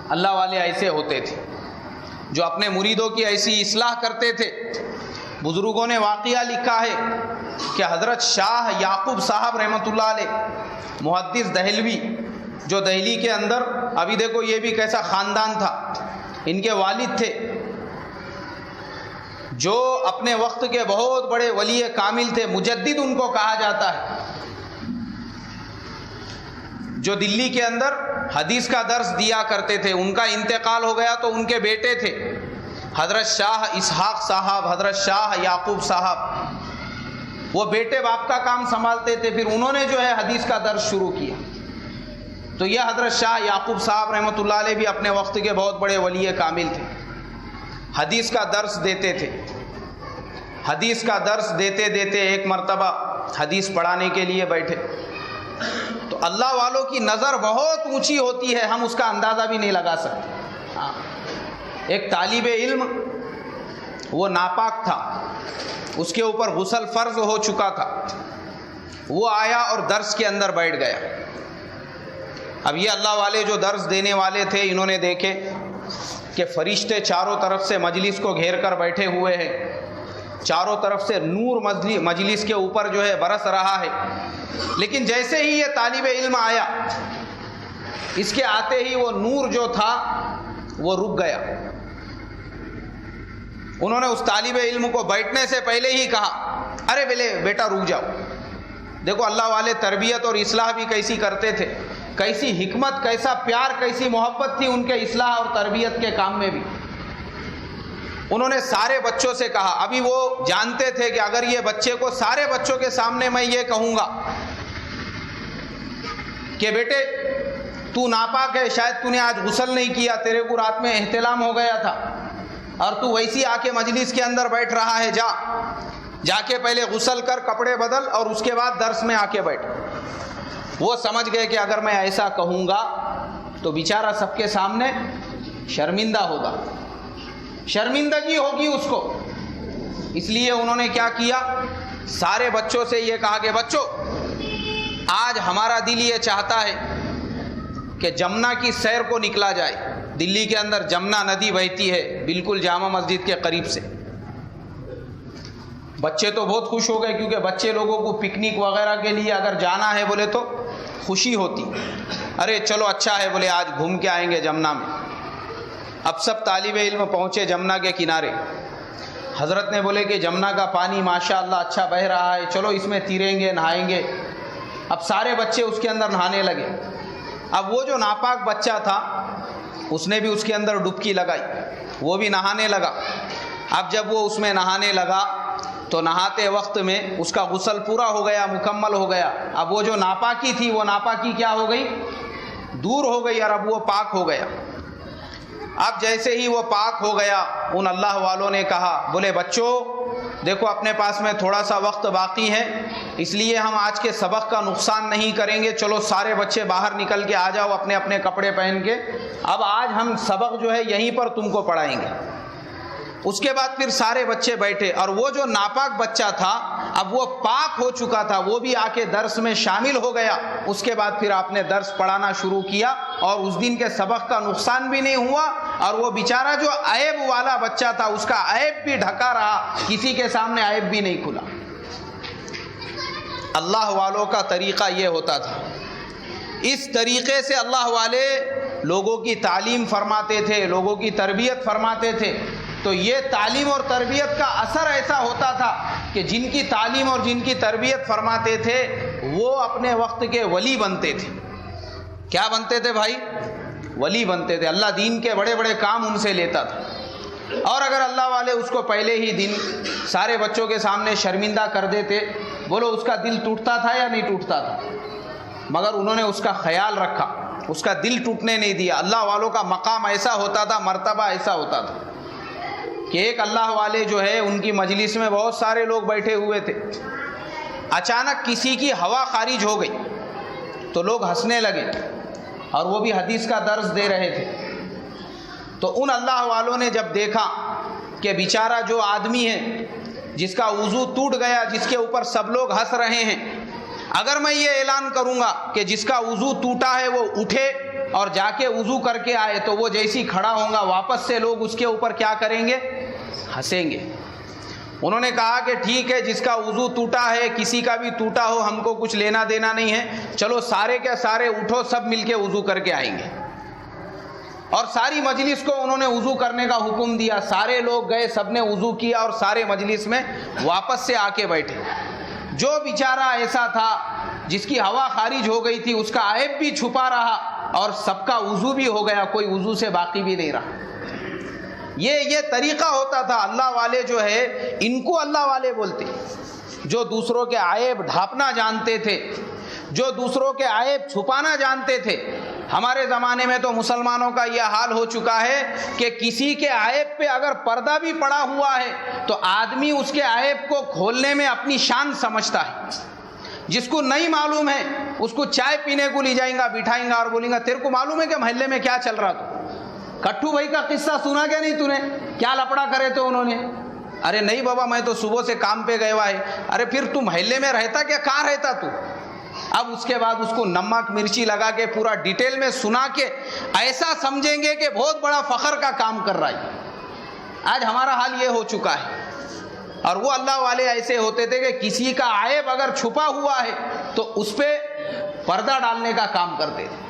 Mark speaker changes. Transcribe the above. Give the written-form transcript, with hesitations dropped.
Speaker 1: اللہ والے ایسے ہوتے تھے جو اپنے مریدوں کی ایسی اصلاح کرتے تھے۔ بزرگوں نے واقعہ لکھا ہے کہ حضرت شاہ یعقوب صاحب رحمۃ اللہ علیہ، محدث دہلوی، جو دہلی کے اندر، ابھی دیکھو یہ بھی کیسا خاندان تھا، ان کے والد تھے جو اپنے وقت کے بہت بڑے ولی کامل تھے، مجدد ان کو کہا جاتا ہے، جو دلی کے اندر حدیث کا درس دیا کرتے تھے۔ ان کا انتقال ہو گیا تو ان کے بیٹے تھے حضرت شاہ اسحاق صاحب، حضرت شاہ یعقوب صاحب، وہ بیٹے باپ کا کام سنبھالتے تھے، پھر انہوں نے جو ہے حدیث کا درس شروع کیا۔ تو یہ حضرت شاہ یعقوب صاحب رحمۃ اللہ علیہ بھی اپنے وقت کے بہت بڑے ولی کامل تھے، حدیث کا درس دیتے تھے۔ حدیث کا درس دیتے دیتے ایک مرتبہ حدیث پڑھانے کے لیے بیٹھے تو اللہ والوں کی نظر بہت اونچی ہوتی ہے، ہم اس کا اندازہ بھی نہیں لگا سکتے۔ ایک طالب علم وہ ناپاک تھا، اس کے اوپر غسل فرض ہو چکا تھا، وہ آیا اور درس کے اندر بیٹھ گیا۔ اب یہ اللہ والے جو درس دینے والے تھے، انہوں نے دیکھے کہ فرشتے چاروں طرف سے مجلس کو گھیر کر بیٹھے ہوئے ہیں، چاروں طرف سے نور مجلس کے اوپر جو ہے برس رہا ہے، لیکن جیسے ہی یہ طالب علم آیا، اس کے آتے ہی وہ نور جو تھا وہ رک گیا۔ انہوں نے اس طالب علم کو بیٹھنے سے پہلے ہی کہا، ارے بیٹا رک جاؤ۔ دیکھو اللہ والے تربیت اور اصلاح بھی کیسی کرتے تھے، کیسی حکمت، کیسا پیار، کیسی محبت تھی ان کے اصلاح اور تربیت کے کام میں بھی۔ انہوں نے سارے بچوں سے کہا، ابھی وہ جانتے تھے کہ اگر یہ بچے کو سارے بچوں کے سامنے میں یہ کہوں گا کہ بیٹے تو ناپاک ہے، شاید تو نے آج غسل نہیں کیا، تیرے کو رات میں احتلام ہو گیا تھا اور تو ویسی آ کے مجلس کے اندر بیٹھ رہا ہے، جا کے پہلے غسل کر، کپڑے بدل اور اس کے بعد درس میں آ کے بیٹھ۔ وہ سمجھ گئے کہ اگر میں ایسا کہوں گا تو بیچارہ سب کے سامنے شرمندہ ہوگا، شرمندگی ہوگی اس کو۔ اس لیے انہوں نے کیا کیا، سارے بچوں سے یہ کہا کہ بچوں آج ہمارا دل یہ چاہتا ہے کہ جمنا کی سیر کو نکلا جائے۔ دلی کے اندر جمنا ندی بہتی ہے بالکل جامع مسجد کے قریب سے۔ بچے تو بہت خوش ہو گئے، کیونکہ بچے لوگوں کو پکنک وغیرہ کے لیے اگر جانا ہے بولے تو خوشی ہوتی، ارے چلو اچھا ہے بولے آج گھوم کے آئیں گے جمنا میں۔ اب سب طالب علم پہنچے جمنا کے کنارے، حضرت نے بولے کہ جمنا کا پانی ماشاءاللہ اچھا بہہ رہا ہے، چلو اس میں تیریں گے، نہائیں گے۔ اب سارے بچے اس کے اندر نہانے لگے۔ اب وہ جو ناپاک بچہ تھا اس نے بھی اس کے اندر ڈبکی لگائی، وہ بھی نہانے لگا۔ اب جب وہ اس میں نہانے لگا تو نہاتے وقت میں اس کا غسل پورا ہو گیا، مکمل ہو گیا۔ اب وہ جو ناپاکی تھی وہ ناپاکی کیا ہو گئی، دور ہو گئی، اور اب وہ پاک ہو گیا۔ اب جیسے ہی وہ پاک ہو گیا، ان اللہ والوں نے کہا، بولے بچوں دیکھو اپنے پاس میں تھوڑا سا وقت باقی ہے، اس لیے ہم آج کے سبق کا نقصان نہیں کریں گے، چلو سارے بچے باہر نکل کے آ جاؤ اپنے اپنے کپڑے پہن کے، اب آج ہم سبق جو ہے یہیں پر تم کو پڑھائیں گے۔ اس کے بعد پھر سارے بچے بیٹھے، اور وہ جو ناپاک بچہ تھا اب وہ پاک ہو چکا تھا، وہ بھی آ کے درس میں شامل ہو گیا۔ اس کے بعد پھر آپ نے درس پڑھانا شروع کیا، اور اس دن کے سبق کا نقصان بھی نہیں ہوا، اور وہ بیچارہ جو عیب والا بچہ تھا اس کا عیب بھی ڈھکا رہا، کسی کے سامنے عیب بھی نہیں کھلا۔ اللہ والوں کا طریقہ یہ ہوتا تھا۔ اس طریقے سے اللہ والے لوگوں کی تعلیم فرماتے تھے، لوگوں کی تربیت فرماتے تھے۔ تو یہ تعلیم اور تربیت کا اثر ایسا ہوتا تھا کہ جن کی تعلیم اور جن کی تربیت فرماتے تھے وہ اپنے وقت کے ولی بنتے تھے۔ کیا بنتے تھے بھائی؟ ولی بنتے تھے۔ اللہ دین کے بڑے بڑے کام ان سے لیتا تھا، اور اگر اللہ والے اس کو پہلے ہی دن سارے بچوں کے سامنے شرمندہ کر دیتے، بولو اس کا دل ٹوٹتا تھا یا نہیں ٹوٹتا تھا؟ مگر انہوں نے اس کا خیال رکھا، اس کا دل ٹوٹنے نہیں دیا۔ اللہ والوں کا مقام ایسا ہوتا تھا، مرتبہ ایسا ہوتا تھا کہ ایک اللہ والے جو ہے ان کی مجلس میں بہت سارے لوگ بیٹھے ہوئے تھے، اچانک کسی کی ہوا خارج ہو گئی تو لوگ ہنسنے لگے، اور وہ بھی حدیث کا درس دے رہے تھے۔ تو ان اللہ والوں نے جب دیکھا کہ بیچارہ جو آدمی ہے جس کا وضو ٹوٹ گیا، جس کے اوپر سب لوگ ہنس رہے ہیں، اگر میں یہ اعلان کروں گا کہ جس کا وضو ٹوٹا ہے وہ اٹھے اور جا کے وضو کر کے آئے تو وہ جیسی کھڑا ہوں گا واپس سے لوگ اس کے اوپر کیا کریں گے؟ ہنسیں گے۔ انہوں نے کہا کہ ٹھیک ہے، جس کا وضو ٹوٹا ہے، کسی کا بھی ٹوٹا ہو، ہم کو کچھ لینا دینا نہیں ہے، چلو سارے کے سارے اٹھو، سب مل کے وضو کر کے آئیں گے۔ اور ساری مجلس کو انہوں نے وضو کرنے کا حکم دیا، سارے لوگ گئے، سب نے وضو کیا اور سارے مجلس میں واپس سے آ کے بیٹھے۔ جو بیچارہ ایسا تھا جس کی ہوا خارج ہو گئی تھی، اس کا عیب بھی چھپا رہا اور سب کا وضو بھی ہو گیا، کوئی وضو سے باقی بھی نہیں رہا۔ یہ طریقہ ہوتا تھا۔ اللہ والے جو ہے ان کو اللہ والے بولتے، جو دوسروں کے عیب ڈھانپنا جانتے تھے، جو دوسروں کے عیب چھپانا جانتے تھے۔ ہمارے زمانے میں تو مسلمانوں کا یہ حال ہو چکا ہے کہ کسی کے عیب پہ اگر پردہ بھی پڑا ہوا ہے تو آدمی اس کے عیب کو کھولنے میں اپنی شان سمجھتا ہے۔ جس کو نہیں معلوم ہے اس کو چائے پینے کو لے جائیں گا، بٹھائیں گا اور بولیں گا تیرے کو معلوم ہے کہ محلے میں کیا چل رہا تھا؟ کٹھو بھائی کا قصہ سنا کیا نہیں تو نے؟ کیا لپڑا کرے تھے انہوں نے؟ ارے نہیں بابا، میں تو صبح سے کام پہ گیا ہوا ہے۔ ارے پھر تو محلے میں رہتا کیا؟ کہاں رہتا تو؟ اب اس کے بعد اس کو نمک مرچی لگا کے پورا ڈیٹیل میں سنا کے ایسا سمجھیں گے کہ بہت بڑا فخر کا کام کر رہا ہے۔ آج ہمارا حال یہ ہو چکا ہے۔ اور وہ اللہ والے ایسے ہوتے تھے کہ کسی کا عیب اگر چھپا ہوا ہے تو اس پہ پردہ ڈالنے کا کام کرتے تھے۔